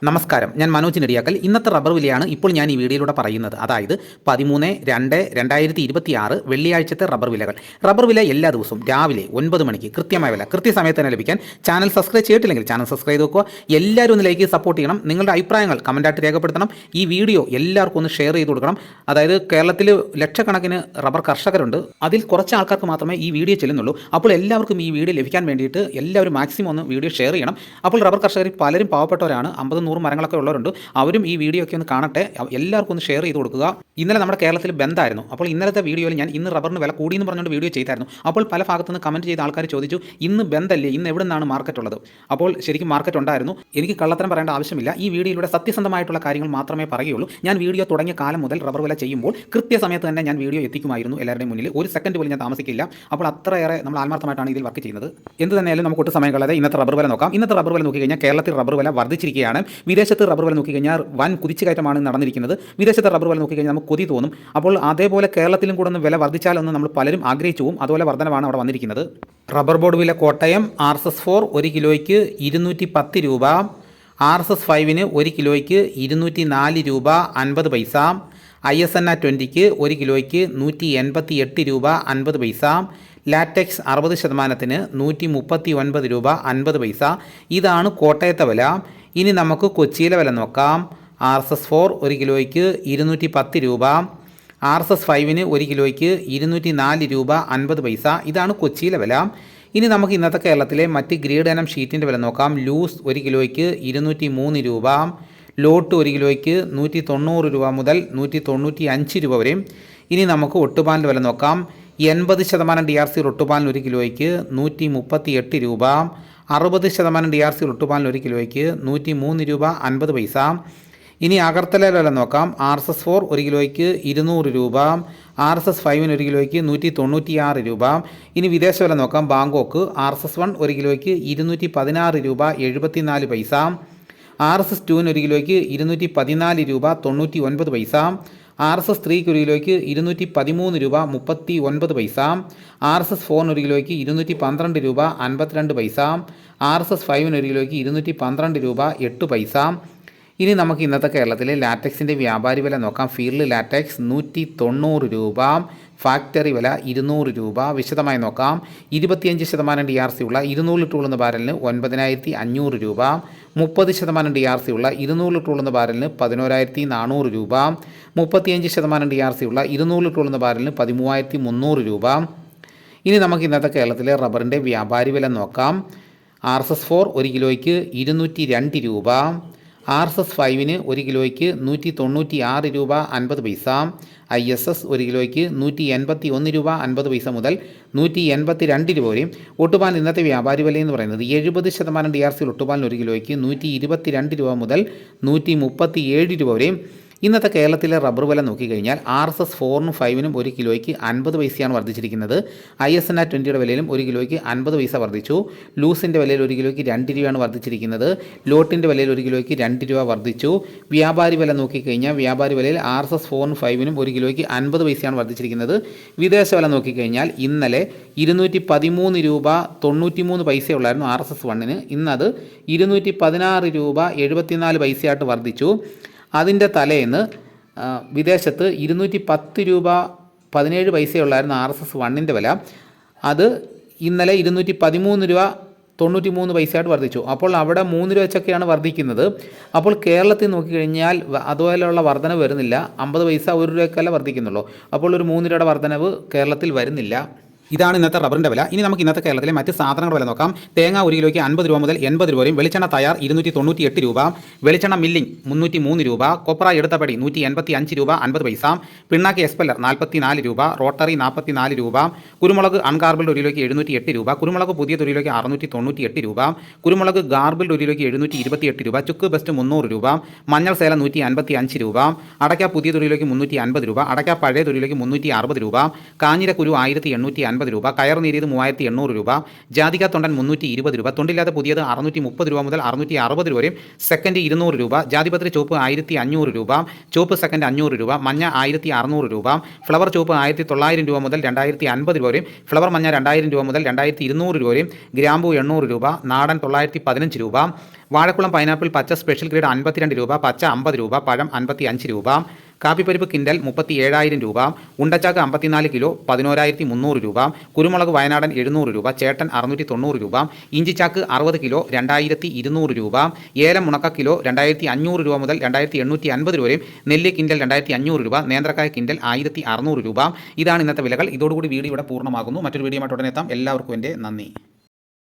നമസ്കാരം, ഞാൻ മനോജ് നെടിയാക്കൽ. ഇന്നത്തെ റബ്ബർ വിലയാണ് ഇപ്പോൾ ഞാൻ ഈ വീഡിയോയിലൂടെ പറയുന്നത്. അതായത് 13/2/2026 വെള്ളിയാഴ്ചത്തെ റബ്ബർ വിലകൾ. റബ്ബർ വില എല്ലാ ദിവസവും രാവിലെ 9 മണിക്ക് കൃത്യമായ വില കൃത്യസമയത്ത് തന്നെ ലഭിക്കാൻ ചാനൽ സബ്സ്ക്രൈബ് ചെയ്തിട്ടില്ലെങ്കിൽ ചാനൽ സബ്സ്ക്രൈബ് നോക്കുക. എല്ലാവരും ഒന്ന് ലൈക്ക് സപ്പോർട്ട് ചെയ്യണം. നിങ്ങളുടെ അഭിപ്രായങ്ങൾ കമൻറ്റായിട്ട് രേഖപ്പെടുത്തണം. ഈ വീഡിയോ എല്ലാവർക്കും ഒന്ന് ഷെയർ ചെയ്ത് കൊടുക്കണം. അതായത് കേരളത്തിൽ ലക്ഷക്കണക്കിന് റബ്ബർ കർഷകരുണ്ട്. അതിൽ കുറച്ച് ആൾക്കാർക്ക് മാത്രമേ ഈ വീഡിയോ ചെല്ലുന്നുള്ളൂ. അപ്പോൾ എല്ലാവർക്കും ഈ വീഡിയോ ലഭിക്കാൻ വേണ്ടിയിട്ട് എല്ലാവരും മാക്സിമം ഒന്ന് വീഡിയോ ഷെയർ ചെയ്യണം. അപ്പോൾ റബ്ബർ കർഷകരിൽ പലരും പാവപ്പെട്ടവരാണ്. 50-100 മരങ്ങളൊക്കെ ഉള്ളവരുണ്ട്. അവരും ഈ വീഡിയോ ഒക്കെ ഒന്ന് കാണട്ടെ. എല്ലാവർക്കും ഒന്ന് ഷെയർ ചെയ്ത് കൊടുക്കുക. ഇന്നലെ നമ്മുടെ കേരളത്തിൽ ബന്ധായിരുന്നു. അപ്പോൾ ഇന്നലത്തെ വീഡിയോയിൽ ഞാൻ ഇന്ന് റബ്ബറിന് വില കൂടിയെന്ന് പറഞ്ഞുകൊണ്ട് വീഡിയോ ചെയ്തായിരുന്നു. അപ്പോൾ പല ഭാഗത്തു നിന്ന് കമൻറ്റ് ചെയ്ത ആൾക്കാർ ചോദിച്ചു, ഇന്ന് ബന്ധല്ലേ, ഇന്ന് എവിടെ നിന്നാണ് മാർക്കറ്റ് ഉള്ളത്? അപ്പോൾ ശരിക്കും മാർക്കറ്റ് ഉണ്ടായിരുന്നു. എനിക്ക് കള്ളത്തരം പറയേണ്ട ആവശ്യമില്ല. ഈ വീഡിയോയിലൂടെ സത്യസന്ധമായിട്ടുള്ള കാര്യങ്ങൾ മാത്രമേ പറയുകയുള്ളൂ. ഞാൻ വീഡിയോ തുടങ്ങിയ കാലം മുതൽ റബ്ബർ വില ചെയ്യുമ്പോൾ കൃത്യസമയത്ത് തന്നെ ഞാൻ വീഡിയോ എത്തിക്കുമായിരുന്നു എല്ലാവരുടെയും മുന്നിൽ. ഒരു സെക്കൻഡ് പോലും ഞാൻ താമസിക്കില്ല. അപ്പോൾ അത്രയേറെ നമ്മൾ ആത്മാർത്ഥമായിട്ടാണ് ഇതിൽ വർക്ക് ചെയ്യുന്നത്. എന്ത് തന്നെയായാലും നമുക്ക് ഒട്ടും സമയം കളയാതെ ഇന്നത്തെ റബ്ബർ വില നോക്കാം. ഇന്നത്തെ റബ്ബർ വില നോക്കിക്കഴിഞ്ഞാൽ കേരളത്തിൽ റബ്ബർ വില വർദ്ധിച്ചിരിക്കുകയാണ്. വിദേശത്ത് റബ്ബർ വില നോക്കിക്കഴിഞ്ഞാൽ വൻ കുതിച്ചുകയറ്റമാണ് നടന്നിരിക്കുന്നത്. വിദേശത്തെ റബ്ബർ വില നോക്കിക്കഴിഞ്ഞാൽ നമുക്ക് കൊതി തോന്നും. അപ്പോൾ അതേപോലെ കേരളത്തിലും കൂടെ ഒന്ന് വില വർദ്ധിച്ചാലൊന്ന് നമ്മൾ പലരും ആഗ്രഹിച്ചു പോകും. അതുപോലെ വർധനമാണ് അവിടെ വന്നിരിക്കുന്നത്. റബ്ബർ ബോർഡ് വില കോട്ടയം RSS4 1 കിലോയ്ക്ക് 210 രൂപ, RSS5 1 കിലോയ്ക്ക് 204 രൂപ 50 പൈസ, ISNA 20 1 കിലോയ്ക്ക് 188 രൂപ 50 പൈസ, ലാറ്റക്സ് 60% 139 രൂപ 50 പൈസ. ഇതാണ് കോട്ടയത്തെ വില. ഇനി നമുക്ക് കൊച്ചിയിലെ വില നോക്കാം. RSS4 1 കിലോയ്ക്ക് 210 രൂപ, RSS5 1 കിലോയ്ക്ക് 204 രൂപ 50 പൈസ. ഇതാണ് കൊച്ചിയിലെ വില. ഇനി നമുക്ക് ഇന്നത്തെ കേരളത്തിലെ മറ്റ് ഗ്രേഡ് ഇനം ഷീറ്റിൻ്റെ വില നോക്കാം. ലൂസ് 1 കിലോയ്ക്ക് 203 രൂപ, ലോട്ട് 1 കിലോയ്ക്ക് 190 രൂപ മുതൽ 195 രൂപ വരെ. ഇനി നമുക്ക് ഒട്ടുപാലിൻ്റെ വില നോക്കാം. 80% DRC ഒട്ടുപാലിന് 1 കിലോയ്ക്ക് 138 രൂപ, 60% DRC ഒട്ടുപാലിന് 1 കിലോയ്ക്ക് 103 രൂപ 50 പൈസ. ഇനി അഗർത്തലയിലെ വില നോക്കാം. RSS4 1 കിലോയ്ക്ക് 200 രൂപ, RSS5 1 കിലോയ്ക്ക് 196 രൂപ. ഇനി വിദേശ വില നോക്കാം. ബാങ്കോക്ക് RSS1 1 കിലോയ്ക്ക് 216 രൂപ 74 പൈസ, RSS2 1 കിലോയ്ക്ക് 214 രൂപ 99 പൈസ, RSS3 1 കിലോയ്ക്ക് 213 രൂപ 39 പൈസ, RSS4 1 കിലോയ്ക്ക് 212 രൂപ 52 പൈസ, RSS5 1 കിലോയ്ക്ക് 212 രൂപ 8 പൈസ. ഇനി നമുക്ക് ഇന്നത്തെ കേരളത്തിലെ ലാറ്റക്സിൻ്റെ വ്യാപാരി വില നോക്കാം. ഫീൽഡ് ലാറ്റക്സ് 190 രൂപ, ഫാക്ടറി വില 200 രൂപ. വിശദമായി നോക്കാം. 25% DRC ഉള്ള 200 ലിറ്റർ ഉള്ള ബാരലിന് 9500 രൂപ, 30% DRC ഉള്ള 200 ലിറ്റർ ഉള്ള ബാരലിന് 11400 രൂപ, 35% DRC ഉള്ള 200 ലിറ്റർ ഉള്ള ബാരലിന് 13300 രൂപ. ഇനി നമുക്ക് ഇന്നത്തെ കേരളത്തിലെ റബ്ബറിൻ്റെ വ്യാപാരി വില നോക്കാം. RSS4 1 കിലോയ്ക്ക് 202 രൂപ, RSS5 1 കിലോയ്ക്ക് 196 രൂപ 50 പൈസ, ISS 1 കിലോയ്ക്ക് 181 രൂപ 50 പൈസ മുതൽ 182 രൂപ വരെയും. ഒട്ടുപാൽ ഇന്നത്തെ വ്യാപാരി വില എന്ന് പറയുന്നത് 70% DRC ഒട്ടുപാലിന് 1 കിലോയ്ക്ക് 122 രൂപ മുതൽ 137 രൂപ വരെയും. ഇന്നത്തെ കേരളത്തിലെ റബ്ബർ വില നോക്കിക്കഴിഞ്ഞാൽ RSS4 5 1 കിലോയ്ക്ക് 50 പൈസയാണ് വർദ്ധിച്ചിരിക്കുന്നത്. ISNA 20 വിലയിലും 1 കിലോയ്ക്ക് 50 പൈസ വർദ്ധിച്ചു. ലൂസിൻ്റെ വിലയിൽ 1 കിലോയ്ക്ക് 2 രൂപയാണ് വർദ്ധിച്ചിരിക്കുന്നത്. ലോട്ടിൻ്റെ വിലയിൽ 1 കിലോയ്ക്ക് 2 രൂപ വർദ്ധിച്ചു. വ്യാപാരി വില നോക്കിക്കഴിഞ്ഞാൽ വ്യാപാരി വിലയിൽ RSS4 5 1 കിലോയ്ക്ക് 50 പൈസയാണ് വർദ്ധിച്ചിരിക്കുന്നത്. വിദേശ വില നോക്കിക്കഴിഞ്ഞാൽ ഇന്നലെ 213 രൂപ 93 പൈസയുള്ളായിരുന്നു RSS1. ഇന്നത് 216 രൂപ 74 പൈസയായിട്ട് വർദ്ധിച്ചു. അതിൻ്റെ തലേന്ന് വിദേശത്ത് 210 രൂപ 17 പൈസയുള്ളായിരുന്നു RSS1 വില. അത് ഇന്നലെ 213 രൂപ 93 പൈസയായിട്ട് വർദ്ധിച്ചു. അപ്പോൾ അവിടെ 3 രൂപ വെച്ചൊക്കെയാണ് വർദ്ധിക്കുന്നത്. അപ്പോൾ കേരളത്തിൽ നോക്കിക്കഴിഞ്ഞാൽ അതുപോലെയുള്ള വർധനവ് വരുന്നില്ല. 50 പൈസ 1 രൂപയ്ക്കല്ല വർദ്ധിക്കുന്നുള്ളൂ. അപ്പോൾ ഒരു 3 രൂപയുടെ വർധനവ് കേരളത്തിൽ വരുന്നില്ല. ഇതാണ് ഇന്നത്തെ റബ്ബറിൻ്റെ വില. ഇനി നമുക്ക് ഇന്നത്തെ കേരളത്തിലെ മറ്റ് സാധനങ്ങളുടെ വില നോക്കാം. തേങ്ങ 1 കിലോയ്ക്ക് 50 രൂപ മുതൽ 80 രൂപ വരെയും, വെളിച്ചെണ്ണ തയ്യാർ 298 രൂപ, വെളിച്ചെണ്ണ മില്ലിംഗ് 303 രൂപ, കൊപ്ര എടുത്തപടി 185 രൂപ 50 പൈസ, പിണ്ണാക്ക് എസ്പെല്ലർ 44 രൂപ, റോട്ടറി 44 രൂപ, കുരുമുളക് അൺഗാർബിൾഡ് 1 കിലോയ്ക്ക് 708 രൂപ, കുരുമുളക് പുതിയത് 1 കിലോയ്ക്ക് 698 രൂപ, കുരുമുളക് ഗാർബിൾഡ് 1 കിലോയ്ക്ക് 728 രൂപ, ചുക്ക് ബെസ്റ്റ് 300 രൂപ, മഞ്ഞൾ സേല 155 രൂപ, അടയ്ക്ക പുതിയത് 1 കിലോയ്ക്ക് 350 രൂപ, അടയ്ക്ക പഴയത് 1 കിലോയ്ക്ക് 360 രൂപ, കാഞ്ഞിരക്കുരു 1850 രൂപ, കയർ നേരിയത് 3800 രൂപ, ജാതിക തൊണ്ടൻ 320 രൂപ, തൊണ്ടില്ലാതെ പുതിയത് 630 രൂപ മുതൽ 660 രൂപ വരെയും, സെക്കൻഡ് 200 രൂപ, ജാതിപത്രി ചുവപ്പ് 1500 രൂപ, ചുവപ്പ് സെക്കൻഡ് 500 രൂപ, മഞ്ഞ 1600 രൂപ, ഫ്ലവർ ചുവപ്പ് 1900 രൂപ മുതൽ 2050 രൂപ വരെയും, ഫ്ലവർ മഞ്ഞ 2000 രൂപ മുതൽ 2200 രൂപ വരെയും, ഗ്രാമ്പൂ 800 രൂപ, നാടൻ 915 രൂപ, വാഴക്കുളം പൈനാപ്പിൾ പച്ച സ്പെഷ്യൽ ഗ്രേഡ് 52 രൂപ, പച്ച 50 രൂപ, പഴം 55 രൂപ. കാപ്പിപ്പരിപ്പ് കിൻഡൽ 37,000 രൂപ. ഉണ്ടച്ചാക്ക് 54 കിലോ 11,300 രൂപ. കുരുമുളക് വയനാടൻ 700 രൂപ, ചേട്ടൻ 690 രൂപ. ഇഞ്ചിച്ചാക്ക് 60 കിലോ 2,200 രൂപ. ഏലം ഉണക്ക കിലോ 2,500 രൂപ മുതൽ 2,850 രൂപ വരെയും. നെല്ല് കിൻഡൽ 2,500 രൂപ. നേന്ത്രക്കായ കിൻഡൽ 1,600 രൂപ. ഇതാണ് ഇന്നത്തെ വിലകൾ. ഇതോടുകൂടി വീഡിയോ ഇവിടെ പൂർണ്ണമാകുന്നു. മറ്റൊരു വീഡിയോ ആയിട്ട് ഉടനെ എത്താം. എല്ലാവർക്കും എൻ്റെ നന്ദി.